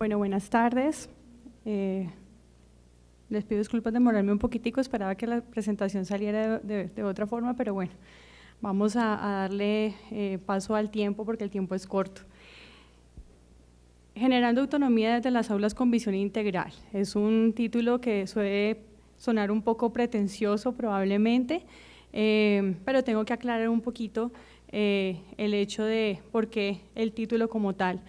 Bueno, buenas tardes. Les pido disculpas de demorarme un poquitico, esperaba que la presentación saliera de otra forma, pero bueno, vamos a darle paso al tiempo porque el tiempo es corto. Generando autonomía desde las aulas con visión integral. Es un título que suele sonar un poco pretencioso probablemente, pero tengo que aclarar un poquito el hecho de por qué el título como tal.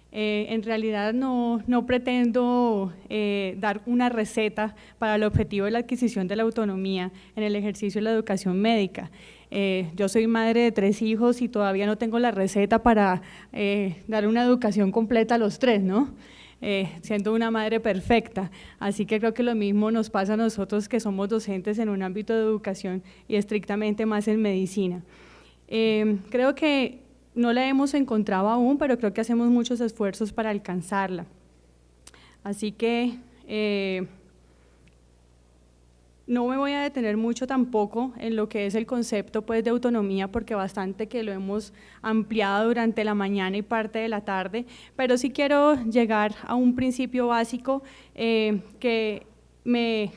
En realidad no pretendo dar una receta para el objetivo de la adquisición de la autonomía en el ejercicio de la educación médica. Yo soy madre de 3 hijos y todavía no tengo la receta para dar una educación completa a los 3, ¿no? Siendo una madre perfecta, así que creo que lo mismo nos pasa a nosotros que somos docentes en un ámbito de educación y estrictamente más en medicina. Creo que no la hemos encontrado aún, pero creo que hacemos muchos esfuerzos para alcanzarla. Así que no me voy a detener mucho tampoco en lo que es el concepto pues, de autonomía, porque bastante que lo hemos ampliado durante la mañana y parte de la tarde, pero sí quiero llegar a un principio básico que me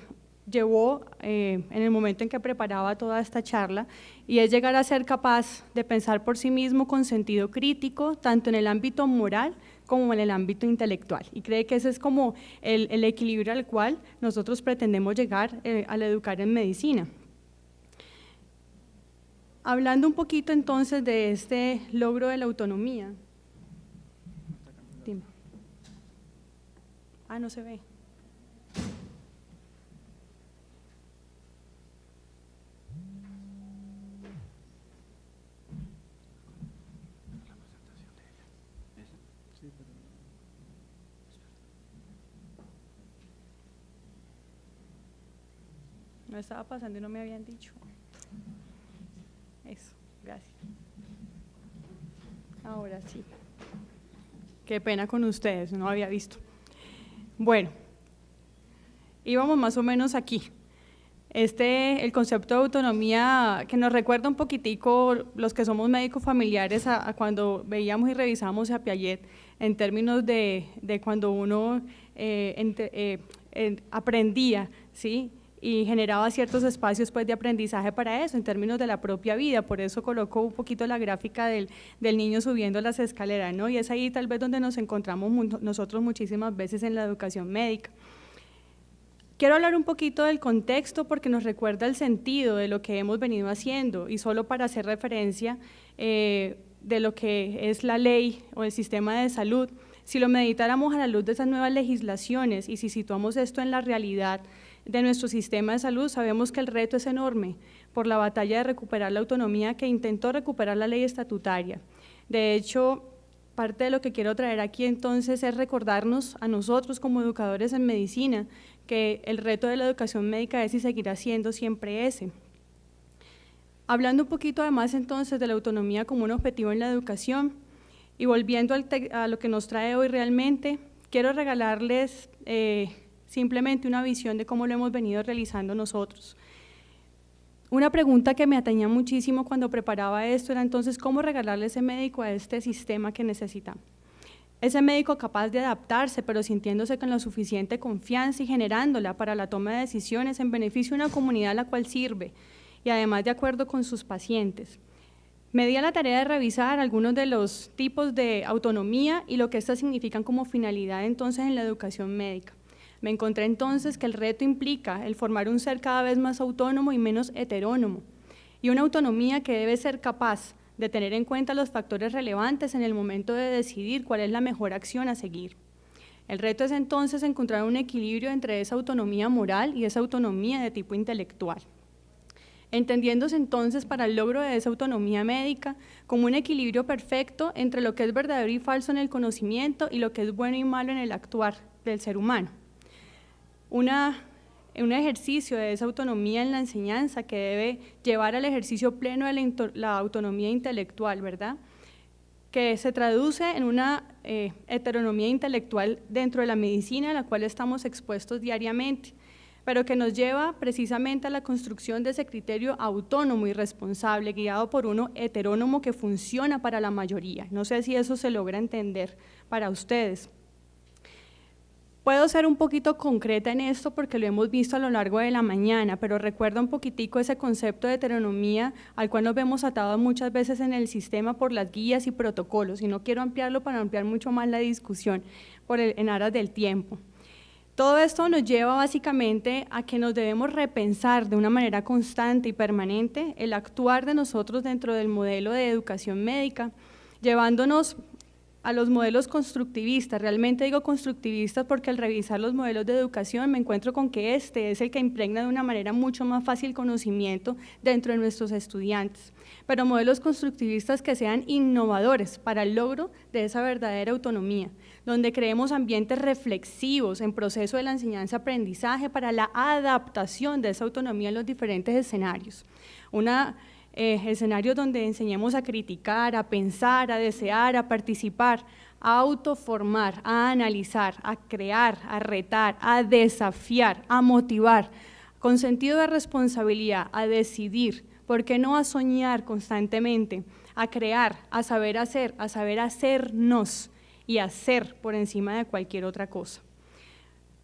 llevó en el momento en que preparaba toda esta charla, y es llegar a ser capaz de pensar por sí mismo con sentido crítico, tanto en el ámbito moral como en el ámbito intelectual, y creo que ese es como el equilibrio al cual nosotros pretendemos llegar al educar en medicina. Hablando un poquito entonces de este logro de la autonomía. Dime. No se ve. No estaba pasando y no me habían dicho. Eso, gracias. Ahora sí. Qué pena con ustedes, no había visto. Bueno, íbamos más o menos aquí. El concepto de autonomía que nos recuerda un poquitico los que somos médicos familiares a cuando veíamos y revisábamos a Piaget en términos de cuando uno aprendía, ¿sí? Y generaba ciertos espacios pues, de aprendizaje para eso, en términos de la propia vida. Por eso colocó un poquito la gráfica del niño subiendo las escaleras, ¿no? Y es ahí tal vez donde nos encontramos nosotros muchísimas veces en la educación médica. Quiero hablar un poquito del contexto porque nos recuerda el sentido de lo que hemos venido haciendo, y solo para hacer referencia de lo que es la ley o el sistema de salud. Si lo meditáramos a la luz de esas nuevas legislaciones y si situamos esto en la realidad de nuestro sistema de salud, sabemos que el reto es enorme por la batalla de recuperar la autonomía que intentó recuperar la ley estatutaria. De hecho, parte de lo que quiero traer aquí entonces es recordarnos a nosotros como educadores en medicina que el reto de la educación médica es y seguirá siendo siempre ese. Hablando un poquito además entonces de la autonomía como un objetivo en la educación y volviendo a lo que nos trae hoy realmente, quiero regalarles simplemente una visión de cómo lo hemos venido realizando nosotros. Una pregunta que me atañía muchísimo cuando preparaba esto era entonces cómo regalarle ese médico a este sistema que necesitamos. Ese médico capaz de adaptarse, pero sintiéndose con la suficiente confianza y generándola para la toma de decisiones en beneficio de una comunidad a la cual sirve y además de acuerdo con sus pacientes. Me di a la tarea de revisar algunos de los tipos de autonomía y lo que estas significan como finalidad entonces en la educación médica. Me encontré entonces que el reto implica el formar un ser cada vez más autónomo y menos heterónomo, y una autonomía que debe ser capaz de tener en cuenta los factores relevantes en el momento de decidir cuál es la mejor acción a seguir. El reto es entonces encontrar un equilibrio entre esa autonomía moral y esa autonomía de tipo intelectual. Entendiéndose entonces para el logro de esa autonomía médica como un equilibrio perfecto entre lo que es verdadero y falso en el conocimiento y lo que es bueno y malo en el actuar del ser humano. Un ejercicio de esa autonomía en la enseñanza que debe llevar al ejercicio pleno de la autonomía intelectual, ¿verdad? Que se traduce en una heteronomía intelectual dentro de la medicina a la cual estamos expuestos diariamente, pero que nos lleva precisamente a la construcción de ese criterio autónomo y responsable, guiado por uno heterónomo que funciona para la mayoría. No sé si eso se logra entender para ustedes. Puedo ser un poquito concreta en esto porque lo hemos visto a lo largo de la mañana, pero recuerda un poquitico ese concepto de heteronomía al cual nos vemos atados muchas veces en el sistema por las guías y protocolos, y no quiero ampliarlo para ampliar mucho más la discusión en aras del tiempo. Todo esto nos lleva básicamente a que nos debemos repensar de una manera constante y permanente el actuar de nosotros dentro del modelo de educación médica, llevándonos a los modelos constructivistas. Realmente digo constructivistas porque al revisar los modelos de educación me encuentro con que este es el que impregna de una manera mucho más fácil conocimiento dentro de nuestros estudiantes, pero modelos constructivistas que sean innovadores para el logro de esa verdadera autonomía, donde creemos ambientes reflexivos en proceso de la enseñanza-aprendizaje para la adaptación de esa autonomía en los diferentes escenarios. Escenarios donde enseñemos a criticar, a pensar, a desear, a participar, a autoformar, a analizar, a crear, a retar, a desafiar, a motivar, con sentido de responsabilidad, a decidir, ¿por qué no a soñar constantemente, a crear, a saber hacernos y hacer por encima de cualquier otra cosa?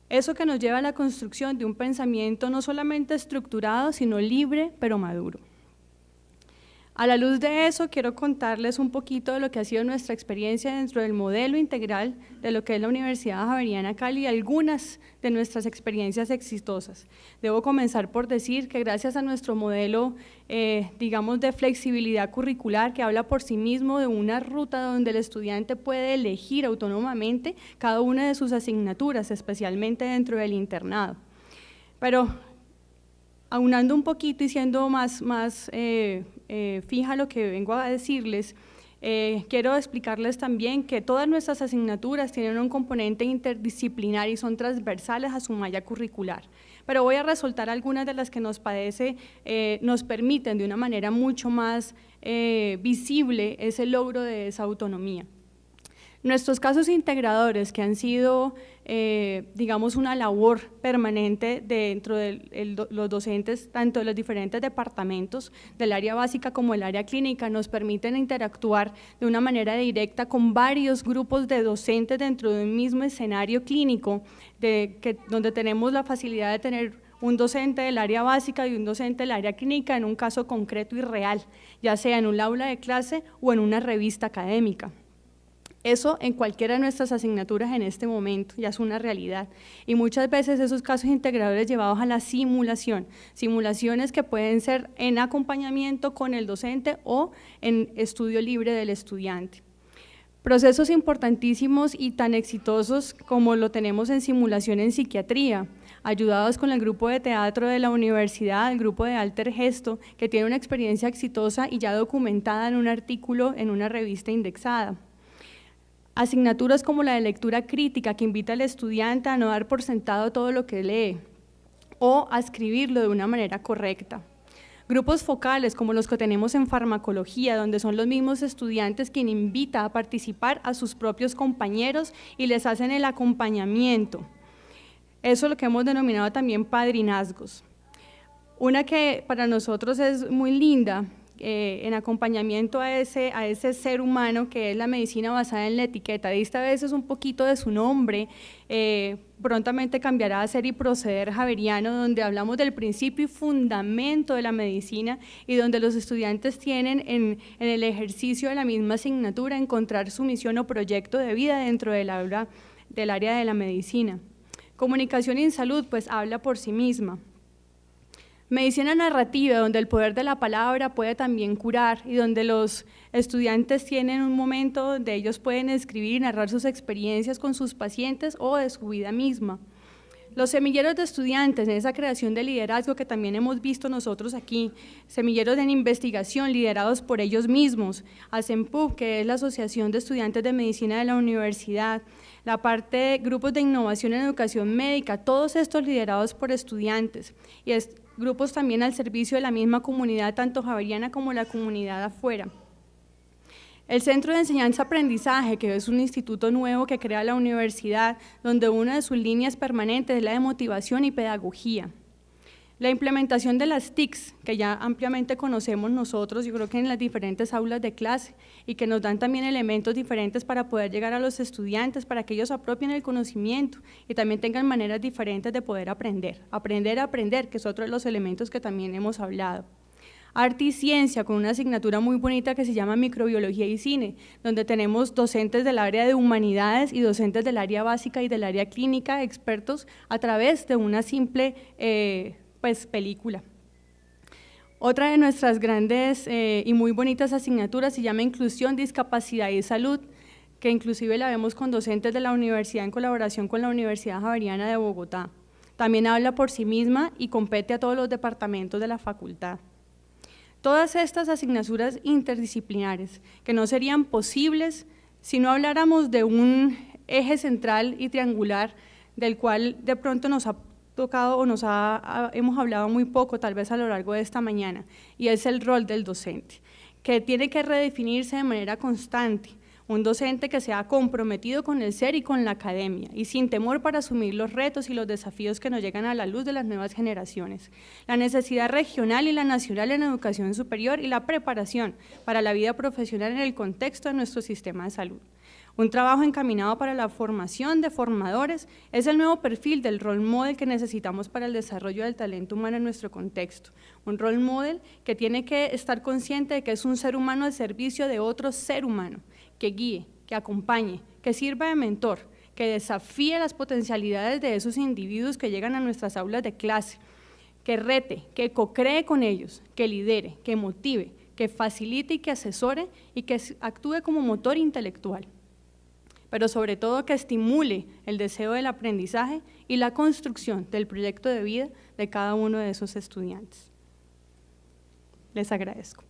Eso que nos lleva a la construcción de un pensamiento no solamente estructurado, sino libre, pero maduro. A la luz de eso, quiero contarles un poquito de lo que ha sido nuestra experiencia dentro del modelo integral de lo que es la Universidad Javeriana Cali y algunas de nuestras experiencias exitosas. Debo comenzar por decir que gracias a nuestro modelo, digamos, de flexibilidad curricular que habla por sí mismo de una ruta donde el estudiante puede elegir autónomamente cada una de sus asignaturas, especialmente dentro del internado. Pero aunando un poquito y siendo más fija lo que vengo a decirles, quiero explicarles también que todas nuestras asignaturas tienen un componente interdisciplinar y son transversales a su malla curricular, pero voy a resaltar algunas de las que nos permiten de una manera mucho más visible ese logro de esa autonomía. Nuestros casos integradores, que han sido, digamos, una labor permanente dentro de los docentes, tanto de los diferentes departamentos del área básica como el área clínica, nos permiten interactuar de una manera directa con varios grupos de docentes dentro de un mismo escenario clínico, donde tenemos la facilidad de tener un docente del área básica y un docente del área clínica en un caso concreto y real, ya sea en un aula de clase o en una revista académica. Eso en cualquiera de nuestras asignaturas en este momento ya es una realidad, y muchas veces esos casos integradores llevados a la simulación, simulaciones que pueden ser en acompañamiento con el docente o en estudio libre del estudiante. Procesos importantísimos y tan exitosos como lo tenemos en simulación en psiquiatría, ayudados con el grupo de teatro de la universidad, el grupo de Alter Gesto, que tiene una experiencia exitosa y ya documentada en un artículo en una revista indexada. Asignaturas como la de lectura crítica, que invita al estudiante a no dar por sentado todo lo que lee o a escribirlo de una manera correcta. Grupos focales como los que tenemos en farmacología, donde son los mismos estudiantes quien invita a participar a sus propios compañeros y les hacen el acompañamiento. Eso es lo que hemos denominado también padrinazgos. Una que para nosotros es muy linda, en acompañamiento a ese ser humano que es la medicina basada en la etiqueta. Esta vez es un poquito de su nombre, prontamente cambiará a ser y proceder javeriano, donde hablamos del principio y fundamento de la medicina y donde los estudiantes tienen en el ejercicio de la misma asignatura encontrar su misión o proyecto de vida dentro del área de la medicina. Comunicación en salud, pues habla por sí misma. Medicina narrativa, donde el poder de la palabra puede también curar y donde los estudiantes tienen un momento donde ellos pueden escribir y narrar sus experiencias con sus pacientes o de su vida misma. Los semilleros de estudiantes, en esa creación de liderazgo que también hemos visto nosotros aquí, semilleros en investigación liderados por ellos mismos, ASEMPUB, que es la Asociación de Estudiantes de Medicina de la Universidad, la parte de grupos de innovación en educación médica, todos estos liderados por estudiantes y grupos también al servicio de la misma comunidad, tanto javeriana como la comunidad afuera. El Centro de Enseñanza-Aprendizaje, que es un instituto nuevo que crea la universidad, donde una de sus líneas permanentes es la de motivación y pedagogía. La implementación de las TICs, que ya ampliamente conocemos nosotros, yo creo que en las diferentes aulas de clase, y que nos dan también elementos diferentes para poder llegar a los estudiantes, para que ellos apropien el conocimiento y también tengan maneras diferentes de poder aprender. Aprender a aprender, que es otro de los elementos que también hemos hablado. Arte y ciencia, con una asignatura muy bonita que se llama microbiología y cine, donde tenemos docentes del área de humanidades y docentes del área básica y del área clínica, expertos a través de una simple película. Otra de nuestras grandes y muy bonitas asignaturas se llama inclusión, discapacidad y salud, que inclusive la vemos con docentes de la universidad en colaboración con la Universidad Javeriana de Bogotá. También habla por sí misma y compete a todos los departamentos de la facultad. Todas estas asignaturas interdisciplinares que no serían posibles si no habláramos de un eje central y triangular del cual de pronto nos ha tocado o hemos hablado muy poco tal vez a lo largo de esta mañana, y es el rol del docente, que tiene que redefinirse de manera constante. Un docente que sea comprometido con el ser y con la academia y sin temor para asumir los retos y los desafíos que nos llegan a la luz de las nuevas generaciones. La necesidad regional y la nacional en educación superior y la preparación para la vida profesional en el contexto de nuestro sistema de salud. Un trabajo encaminado para la formación de formadores es el nuevo perfil del role model que necesitamos para el desarrollo del talento humano en nuestro contexto. Un role model que tiene que estar consciente de que es un ser humano al servicio de otro ser humano, que guíe, que acompañe, que sirva de mentor, que desafíe las potencialidades de esos individuos que llegan a nuestras aulas de clase, que rete, que co-cree con ellos, que lidere, que motive, que facilite y que asesore y que actúe como motor intelectual, pero sobre todo que estimule el deseo del aprendizaje y la construcción del proyecto de vida de cada uno de esos estudiantes. Les agradezco.